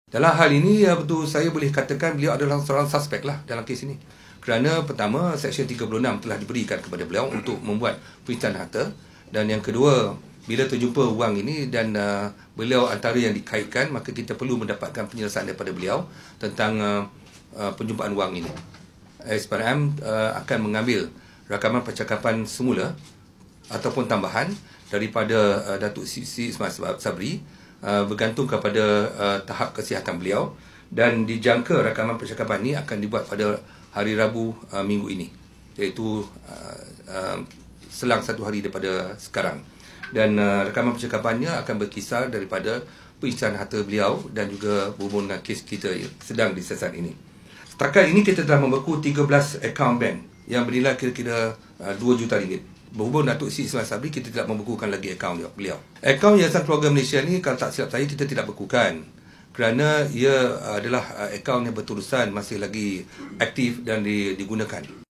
Dalam hal ini, betul saya boleh katakan beliau adalah seorang suspek lah dalam kes ini. Kerana pertama, Seksyen 36 telah diberikan kepada beliau untuk membuat penyihtaan harta. Dan yang kedua, bila terjumpa wang ini dan beliau antara yang dikaitkan, maka kita perlu mendapatkan penyelesaian daripada beliau tentang penjumpaan wang ini. SPRM akan mengambil rakaman percakapan semula ataupun tambahan daripada Datuk Siti Ismail Sabri bergantung kepada tahap kesihatan beliau, dan dijangka rakaman percakapan ini akan dibuat pada hari Rabu minggu ini, iaitu selang 1 hari daripada sekarang. Dan rakaman percakapannya akan berkisar daripada penyihtaan harta beliau dan juga berhubung dengan kes kita sedang disiasat ini. Setakat ini kita telah membeku 13 akaun bank yang bernilai kira-kira 2 juta ringgit. Berhubung Datuk Siti Ismail Sabri, kita tidak membekukan lagi akaun beliau. Akaun Yayasan Keluarga Malaysia ni, kalau tak silap saya, kita tidak bekukan kerana ia adalah akaun yang berterusan, masih lagi aktif dan digunakan.